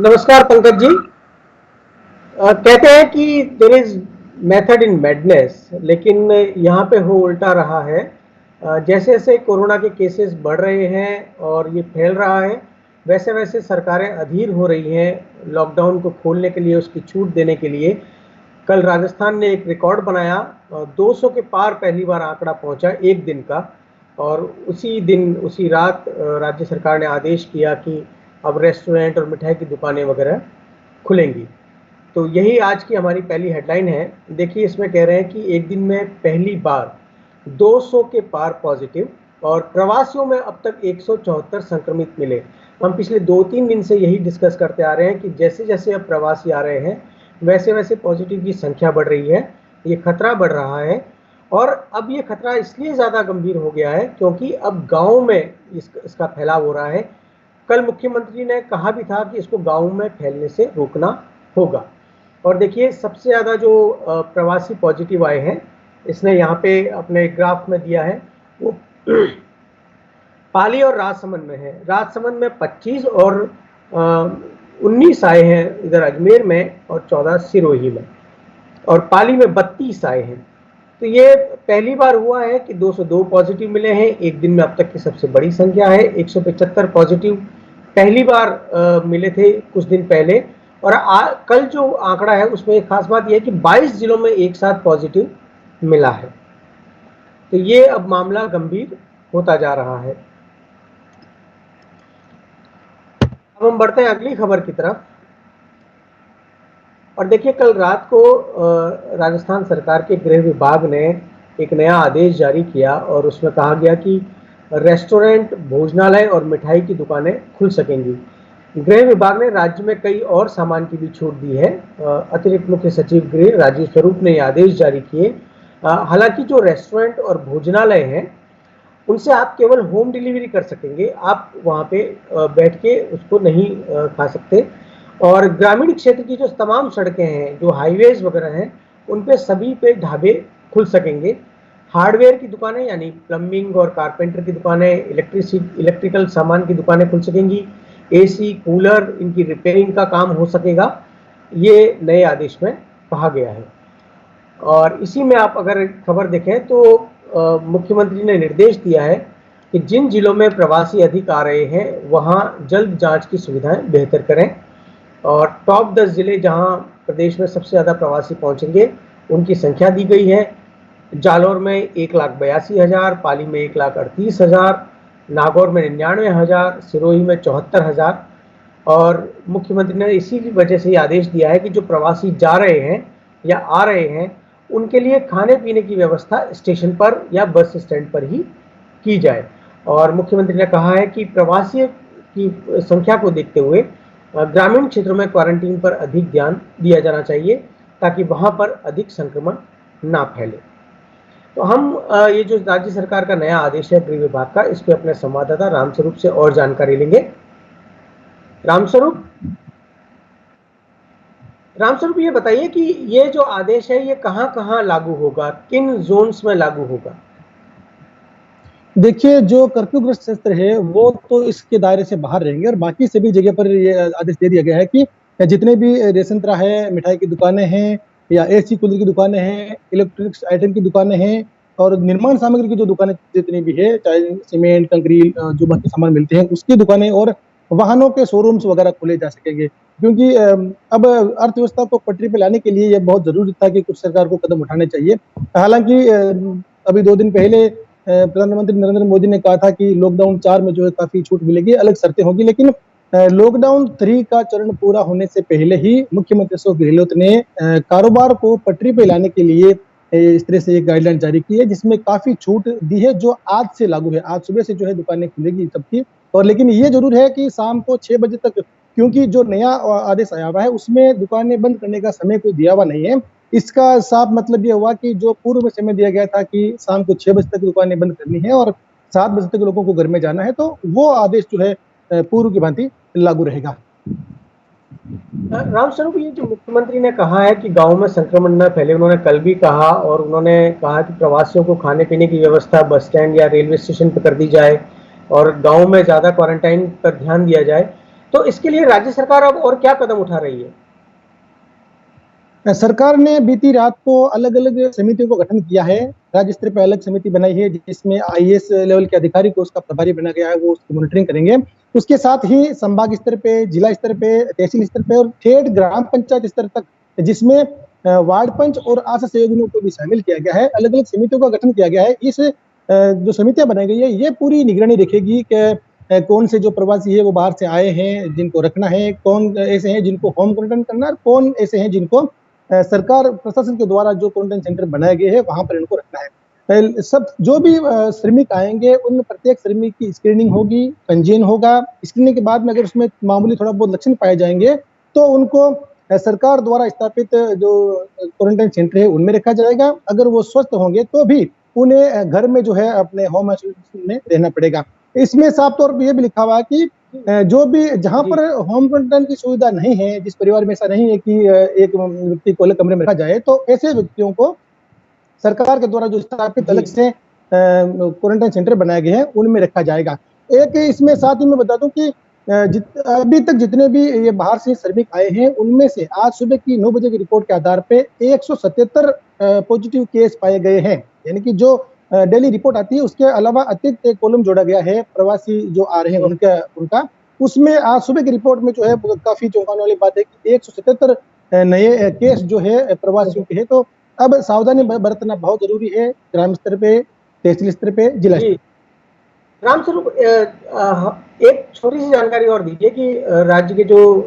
नमस्कार पंकज जी। कहते हैं कि there is method in madness, लेकिन यहाँ पे हो उल्टा रहा है। जैसे जैसे कोरोना के केसेस बढ़ रहे हैं और ये फैल रहा है, वैसे वैसे सरकारें अधीर हो रही हैं लॉकडाउन को खोलने के लिए, उसकी छूट देने के लिए। कल राजस्थान ने एक रिकॉर्ड बनाया, 200 के पार पहली बार आंकड़ा पहुंचा एक दिन का। और उसी दिन उसी रात राज्य सरकार ने आदेश किया कि अब रेस्टोरेंट और मिठाई की दुकानें वगैरह खुलेंगी। तो यही आज की हमारी पहली हेडलाइन है। देखिए, इसमें कह रहे हैं कि एक दिन में पहली बार 200 के पार पॉजिटिव, और प्रवासियों में अब तक 174 संक्रमित मिले। हम पिछले 2-3 दिन से यही डिस्कस करते आ रहे हैं कि जैसे जैसे अब प्रवासी आ रहे हैं, वैसे वैसे पॉजिटिव की संख्या बढ़ रही है, ये खतरा बढ़ रहा है। और अब ये खतरा इसलिए ज़्यादा गंभीर हो गया है क्योंकि अब गाँव में इसका फैलाव हो रहा है। कल मुख्यमंत्री ने कहा भी था कि इसको गाँव में फैलने से रोकना होगा। और देखिए, सबसे ज़्यादा जो प्रवासी पॉजिटिव आए हैं, इसने यहाँ पे अपने ग्राफ में दिया है, वो पाली और राजसमंद में है। राजसमंद में 25 और 19 आए हैं इधर अजमेर में, और 14 सिरोही में, और पाली में 32 आए हैं। तो ये पहली बार हुआ है कि 202 पॉजिटिव मिले हैं एक दिन में। अब तक की सबसे बड़ी संख्या है। 175 पॉजिटिव पहली बार मिले थे कुछ दिन पहले। और कल जो आंकड़ा है उसमें एक खास बात यह है कि 22 जिलों में एक साथ पॉजिटिव मिला है। तो ये अब मामला गंभीर होता जा रहा है। अब हम बढ़ते हैं अगली खबर की तरफ। और देखिए, कल रात को राजस्थान सरकार के गृह विभाग ने एक नया आदेश जारी किया और उसमें कहा गया कि रेस्टोरेंट, भोजनालय और मिठाई की दुकानें खुल सकेंगी। गृह विभाग ने राज्य में कई और सामान की भी छूट दी है। अतिरिक्त मुख्य सचिव गृह राजीव स्वरूप ने ये आदेश जारी किए। हालांकि जो रेस्टोरेंट और भोजनालय हैं, उनसे आप केवल होम डिलीवरी कर सकेंगे, आप वहाँ पे बैठ के उसको नहीं खा सकते। और ग्रामीण क्षेत्र की जो तमाम सड़कें हैं, जो हाईवेज वगैरह हैं, उन पे सभी पे ढाबे खुल सकेंगे। हार्डवेयर की दुकानें यानी प्लम्बिंग और कारपेंटर की दुकानें, इलेक्ट्रिकल सामान की दुकानें खुल सकेंगी। एसी, कूलर, इनकी रिपेयरिंग का काम हो सकेगा। ये नए आदेश में कहा गया है। और इसी में आप अगर खबर देखें तो मुख्यमंत्री ने निर्देश दिया है कि जिन जिलों में प्रवासी अधिक आ रहे हैं वहां जल्द जांच की सुविधाएं बेहतर करें। और टॉप 10 जिले जहां प्रदेश में सबसे ज़्यादा प्रवासी पहुंचेंगे, उनकी संख्या दी गई है। जालौर में 1,82,000, पाली में 1,38,000, नागौर में 99,000, सिरोही में 74,000। और मुख्यमंत्री ने इसी की वजह से ये आदेश दिया है कि जो प्रवासी जा रहे हैं या आ रहे हैं, उनके लिए खाने पीने की व्यवस्था स्टेशन पर या बस स्टैंड पर ही की जाए। और मुख्यमंत्री ने कहा है कि प्रवासियों की संख्या को देखते हुए ग्रामीण क्षेत्रों में क्वारंटीन पर अधिक ध्यान दिया जाना चाहिए ताकि वहां पर अधिक संक्रमण ना फैले। तो हम ये जो राज्य सरकार का नया आदेश है गृह विभाग का, इस पे अपने संवाददाता रामस्वरूप से और जानकारी लेंगे। रामस्वरूप, ये बताइए कि ये जो आदेश है ये कहां-कहां लागू होगा, किन जोन्स में लागू होगा? देखिए, जो कर्फ्यूग्रस्त क्षेत्र है वो तो इसके दायरे से बाहर रहेंगे, और बाकी सभी जगह पर ये आदेश दे दिया गया है कि जितने भी रेशन त्रा है, मिठाई की दुकानें हैं या एसी कूलर की दुकानें हैं, इलेक्ट्रॉनिक्स आइटम की दुकानें हैं, और निर्माण सामग्री की जो दुकानें जितनी भी है, चाहे सीमेंट, कंक्रीट, जो बाकी सामान मिलते हैं उसकी दुकानें, और वाहनों के शोरूम्स वगैरह खोले जा सकेंगे। क्योंकि अब अर्थव्यवस्था को पटरी पे लाने के लिए ये बहुत जरूरी था कि कुछ सरकार को कदम उठाने चाहिए। हालांकि अभी 2 दिन पहले प्रधानमंत्री नरेंद्र मोदी ने कहा था कि लॉकडाउन 4 में जो है काफी छूट मिलेगी, अलग शर्तें होगी, लेकिन लॉकडाउन 3 का चरण पूरा होने से पहले ही मुख्यमंत्री अशोक गहलोत ने कारोबार को पटरी पे लाने के लिए इस तरह से एक गाइडलाइन जारी की है, जिसमें काफी छूट दी है, जो आज से लागू है। आज सुबह से जो है दुकानें खुलेगी सबकी। और लेकिन ये जरूर है कि शाम को 6 बजे तक, क्योंकि जो नया आदेश आया हुआ है उसमें दुकानें बंद करने का समय कोई दिया हुआ नहीं है। इसका साफ मतलब ये हुआ कि जो पूर्व में समय दिया गया था कि शाम को 6 बजे तक दुकानें बंद करनी है और 7 बजे तक लोगों को घर में जाना है, तो वो आदेश जो है पूर्व की भांति लागू रहेगा। रामस्वरूप, ये जो मुख्यमंत्री ने कहा है कि गांव में संक्रमण न फैले, उन्होंने कल भी कहा, और उन्होंने कहा कि प्रवासियों को खाने पीने की व्यवस्था बस स्टैंड या रेलवे स्टेशन पर कर दी जाए और गांव में ज़्यादा क्वारंटाइन पर ध्यान दिया जाए। तो इसके लिए राज्य सरकार अब और क्या कदम उठा रही है? सरकार ने बीती रात को अलग अलग समितियों को गठन किया है। राज्य स्तर पर अलग समिति बनाई है जिसमें आईएएस लेवल के अधिकारी को उसका प्रभारी बना गया है, वो उसकी मॉनिटरिंग करेंगे। उसके साथ ही संभाग स्तर पे, जिला स्तर पे, तहसील स्तर पे और ठेठ ग्राम पंचायत स्तर तक, जिसमें वार्ड पंच और आशा सहयोगियों को भी शामिल किया गया है, अलग अलग समितियों का गठन किया गया है। इस जो समितियां बनाई गई है ये पूरी निगरानी रखेगी कि कौन से जो प्रवासी है वो बाहर से आए हैं जिनको रखना है, कौन ऐसे हैं जिनको होम क्वारंटाइन करना है, कौन ऐसे हैं जिनको सरकार प्रशासन के द्वारा जो क्वारंटाइन सेंटर बनाए गए हैं वहां पर इनको रखना है। सब जो भी श्रमिक आएंगे उन प्रत्येक श्रमिक की स्क्रीनिंग होगी, पंजीयन होगा। स्क्रीनिंग के बाद में अगर उसमें मामूली थोड़ा बहुत लक्षण पाए जाएंगे तो उनको सरकार द्वारा स्थापित जो क्वारंटाइन सेंटर है उनमें रखा जाएगा। अगर वो स्वस्थ होंगे तो भी उन्हें घर में जो है अपने होम आइसोलेशन में रहना पड़ेगा। इसमें साफ तौर पर यह भी लिखा हुआ है कि जो भी जहां पर होम क्वारंटाइन की सुविधा नहीं है, जिस परिवार में ऐसा नहीं है कि एक व्यक्ति को अलग कमरे में रखा जाए, तो ऐसे व्यक्तियों को सरकार के द्वारा जो स्थापित अलग से क्वारंटाइन सेंटर बनाए गए हैं उनमें रखा जाएगा। एक इसमें साथ ही मैं बता दूं कि अभी तक जितने भी ये बाहर से श्रमिक आए हैं उनमें से आज सुबह की 9 बजे की रिपोर्ट के आधार पे 177 पॉजिटिव केस पाए गए हैं। यानी कि जो डेली रिपोर्ट आती है उसके अलावा अतिरिक्त एक कॉलम जोड़ा गया है प्रवासी जो आ रहे हैं उनका। उसमें आज सुबह की रिपोर्ट में जो है काफी चौंकाने वाली बात है कि 177 नए केस जो है प्रवासियों के हैं। तो अब सावधानी बरतना बहुत जरूरी है, ग्राम स्तर पे, तहसील स्तर पे, जिला स्तर पे। रामस्वरूप, एक छोटी सी जानकारी और दीजिए कि राज्य के जो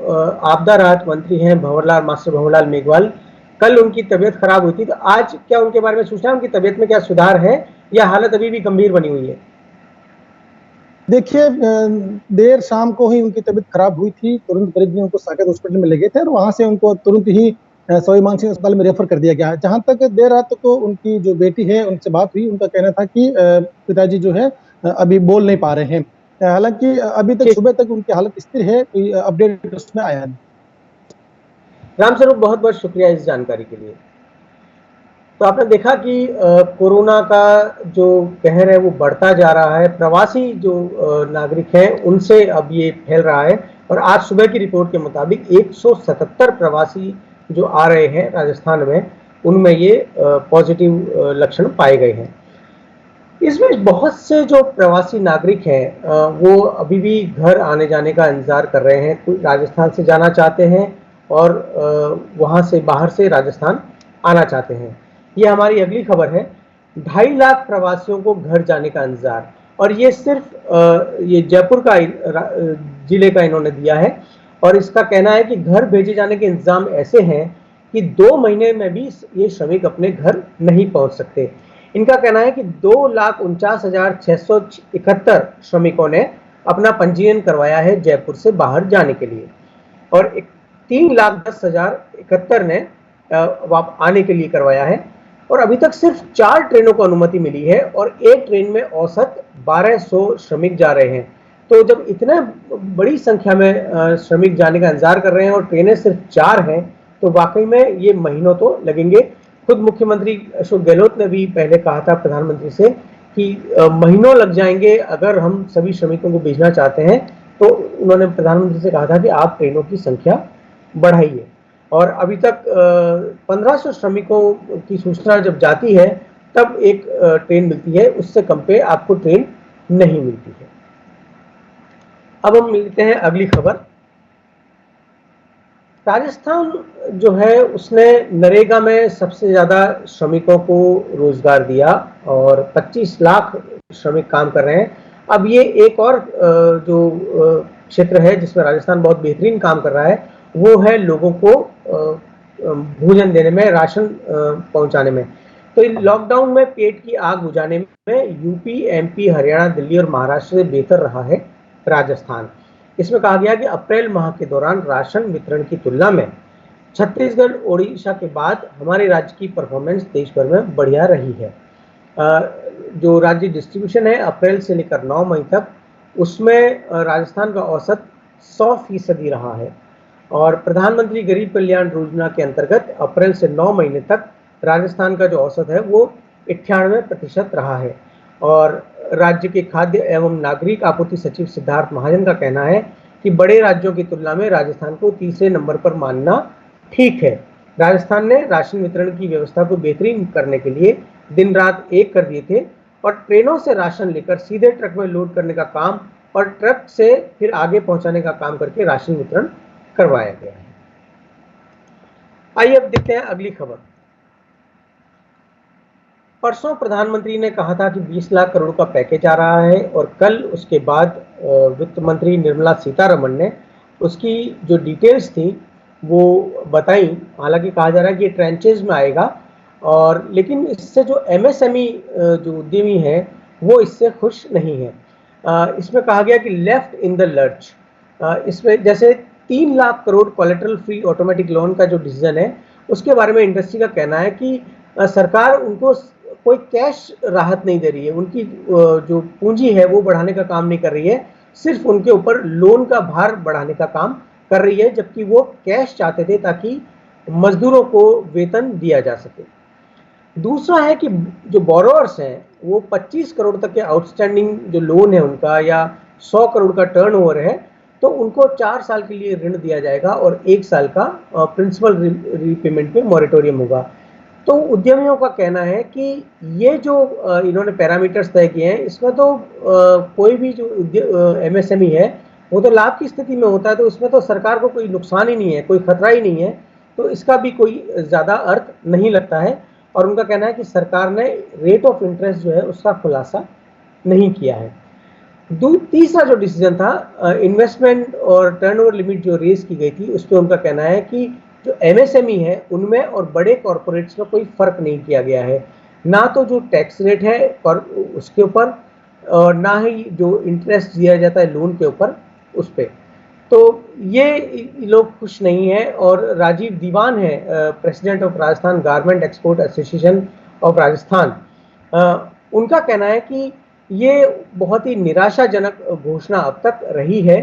आपदा राहत मंत्री हैं मास्टर भंवरलाल मेघवाल, कल उनकी तबीयत खराब हुई थी, तो आज क्या उनके बारे में सूचना, उनकी तबीयत में क्या सुधार है या हालत अभी भी गंभीर बनी हुई है? देखिए, देर शाम को ही उनकी तबीयत खराब हुई थी। तुरंत परिजनों उनको साकेत हॉस्पिटल में ले गए थे और वहां से उनको तुरंत ही सवाई मानसिंह अस्पताल में रेफर कर दिया गया। जहां तक देर रात को उनकी जो बेटी है उनसे बात हुई, उनका कहना था कि पिताजी जो है अभी बोल नहीं पा रहे हैं। हालांकि अभी तक सुबह तक उनकी हालत स्थिर है, कोई अपडेट उसमें आया नहीं। रामस्वरूप, बहुत बहुत शुक्रिया इस जानकारी के लिए। तो आपने देखा कि कोरोना का जो कहर है वो बढ़ता जा रहा है, प्रवासी जो नागरिक हैं उनसे अब ये फैल रहा है। और आज सुबह की रिपोर्ट के मुताबिक 177 प्रवासी जो आ रहे हैं राजस्थान में, उनमें ये पॉजिटिव लक्षण पाए गए हैं। इसमें बहुत से जो प्रवासी नागरिक हैं वो अभी भी घर आने जाने का इंतजार कर रहे हैं। कोई राजस्थान से जाना चाहते हैं और वहाँ से बाहर से राजस्थान आना चाहते हैं। ये हमारी अगली खबर है। 2.5 लाख प्रवासियों को घर जाने का इंतजार, और ये सिर्फ ये जयपुर का जिले का इन्होंने दिया है। और इसका कहना है कि घर भेजे जाने के इंतजाम ऐसे हैं कि 2 महीने में भी ये श्रमिक अपने घर नहीं पहुंच सकते। इनका कहना है कि 2,49,671 श्रमिकों ने अपना पंजीयन करवाया है जयपुर से बाहर जाने के लिए, और 3,10,071 ने आने के लिए करवाया है। और अभी तक सिर्फ 4 ट्रेनों को अनुमति मिली है और एक ट्रेन में औसत 1200 श्रमिक जा रहे हैं। तो जब इतने बड़ी संख्या में श्रमिक जाने का इंतजार कर रहे हैं और ट्रेनें सिर्फ 4 हैं, तो वाकई में ये महीनों तो लगेंगे। खुद मुख्यमंत्री अशोक गहलोत ने भी पहले कहा था प्रधानमंत्री से कि महीनों लग जाएंगे अगर हम सभी श्रमिकों को भेजना चाहते हैं। तो उन्होंने प्रधानमंत्री से कहा था कि आप ट्रेनों की संख्या बढ़ाइए। और अभी तक 1500 श्रमिकों की सूचना जब जाती है तब एक ट्रेन मिलती है, उससे कम पे आपको ट्रेन नहीं मिलती है। अब हम मिलते हैं अगली खबर। राजस्थान जो है उसने नरेगा में सबसे ज़्यादा श्रमिकों को रोजगार दिया और 25 लाख श्रमिक काम कर रहे हैं। अब ये एक और जो क्षेत्र है जिसमें राजस्थान बहुत बेहतरीन काम कर रहा है, वो है लोगों को भोजन देने में, राशन पहुंचाने में। तो लॉकडाउन में पेट की आग बुझाने में यूपी, एमपी, हरियाणा, दिल्ली और महाराष्ट्र से बेहतर रहा है राजस्थान। इसमें कहा गया कि अप्रैल माह के दौरान राशन वितरण की तुलना में छत्तीसगढ़, ओडिशा के बाद हमारे राज्य की परफॉर्मेंस देश भर में बढ़िया रही है। जो राज्य डिस्ट्रीब्यूशन है अप्रैल से लेकर 9 मई तक, उसमें राजस्थान का औसत 100% रहा है। और प्रधानमंत्री गरीब कल्याण योजना के अंतर्गत अप्रैल से 9 महीने तक राजस्थान का जो औसत है वो 98% रहा है। और राज्य के खाद्य एवं नागरिक आपूर्ति सचिव सिद्धार्थ महाजन का कहना है कि बड़े राज्यों की तुलना में राजस्थान को तीसरे नंबर पर मानना ठीक है। राजस्थान ने राशन वितरण की व्यवस्था को बेहतरीन करने के लिए दिन रात एक कर दिए थे और ट्रेनों से राशन लेकर सीधे ट्रक में लोड करने का काम और ट्रक से फिर आगे पहुंचाने का काम करके राशन वितरण करवाया गया है। आइए अब देखते हैं अगली खबर। परसों प्रधानमंत्री ने कहा था कि 20 लाख करोड़ का पैकेज आ रहा है और कल उसके बाद वित्त मंत्री निर्मला सीतारमण ने उसकी जो डिटेल्स थी वो बताई। हालांकि कहा जा रहा है कि ये ट्रेंचेज में आएगा और लेकिन इससे जो एमएसएमई जो उद्यमी है वो इससे खुश नहीं है। इसमें कहा गया कि लेफ्ट इन द लर्च। इसमें जैसे 3 lakh crore collateral free automatic loan का जो डिसीजन है उसके बारे में इंडस्ट्री का कहना है कि सरकार उनको कोई कैश राहत नहीं दे रही है, उनकी जो पूंजी है वो बढ़ाने का काम नहीं कर रही है, सिर्फ उनके ऊपर लोन का भार बढ़ाने का काम कर रही है, जबकि वो कैश चाहते थे ताकि मजदूरों को वेतन दिया जा सके। दूसरा है कि जो बोरोअर्स हैं वो 25 करोड़ तक के आउटस्टैंडिंग जो लोन है उनका या 100 करोड़ का टर्नओवर है तो उनको 4 साल के लिए ऋण दिया जाएगा और 1 साल का प्रिंसिपल रीपेमेंट पे मॉरेटोरियम होगा। तो उद्यमियों का कहना है कि ये जो इन्होंने पैरामीटर्स तय किए हैं इसमें तो कोई भी जो एमएसएमई है वो तो लाभ की स्थिति में होता है, तो इसमें तो सरकार को कोई नुकसान ही नहीं है, कोई खतरा ही नहीं है, तो इसका भी कोई ज़्यादा अर्थ नहीं लगता है। और उनका कहना है कि सरकार ने रेट ऑफ इंटरेस्ट जो है उसका खुलासा नहीं किया है। तीसरा जो डिसीजन था इन्वेस्टमेंट और टर्नओवर लिमिट जो रेज की गई थी उस पर उनका कहना है कि जो एमएसएमई है उनमें और बड़े कॉरपोरेट्स में कोई फर्क नहीं किया गया है, ना तो जो टैक्स रेट है और उसके ऊपर और ना ही जो इंटरेस्ट दिया जाता है लोन के ऊपर उस पर। तो ये लोग खुश नहीं है। और राजीव दीवान है president of Rajasthan garment export association of Rajasthan, उनका कहना है कि ये बहुत ही निराशाजनक घोषणा अब तक रही है।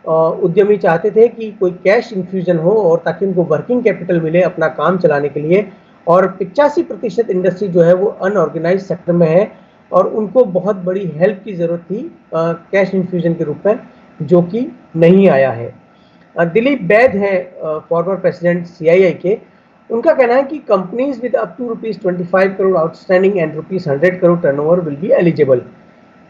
उद्यमी चाहते थे कि कोई कैश इन्फ्यूजन हो और ताकि उनको वर्किंग कैपिटल मिले अपना काम चलाने के लिए, और 85% इंडस्ट्री जो है वो अनऑर्गेनाइज सेक्टर में है और उनको बहुत बड़ी हेल्प की ज़रूरत थी कैश इन्फ्यूजन के रूप में, जो कि नहीं आया है। दिलीप बैद है फॉर्मर प्रेसिडेंट सीआईआई के, उनका कहना है कि companies with up to ₹25 crore outstanding and ₹100 crore turnover will be eligible.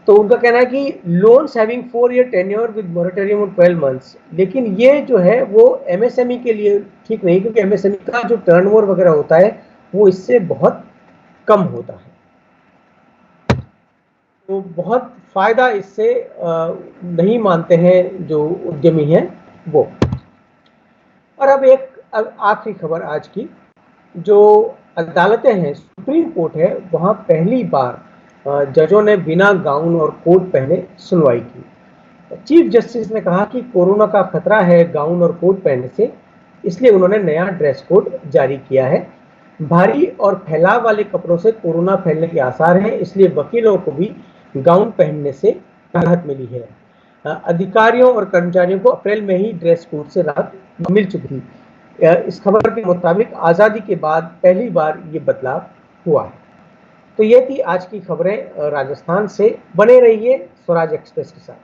तो उनका कहना है कि loans having 4 year tenure with moratorium of 12 months, लेकिन ये जो है वो एमएसएमई के लिए ठीक नहीं, क्योंकि एमएसएमई का जो टर्नओवर वगैरह होता है वो इससे बहुत कम होता है, तो बहुत फायदा इससे नहीं मानते हैं जो उद्यमी हैं वो। और अब एक आखिरी खबर आज की, जो अदालतें हैं सुप्रीम कोर्ट है वहाँ पहली बार जजों ने बिना गाउन और कोट पहने सुनवाई की। चीफ जस्टिस ने कहा कि कोरोना का खतरा है गाउन और कोट पहनने से, इसलिए उन्होंने नया ड्रेस कोड जारी किया है। भारी और फैलाव वाले कपड़ों से कोरोना फैलने के आसार हैं, इसलिए वकीलों को भी गाउन पहनने से राहत मिली है। अधिकारियों और कर्मचारियों को अप्रैल में ही ड्रेस कोड से राहत मिल चुकी थी। इस खबर के मुताबिक आज़ादी के बाद पहली बार ये बदलाव हुआ है। तो ये थी आज की खबरें राजस्थान से। बने रहिए स्वराज एक्सप्रेस के साथ।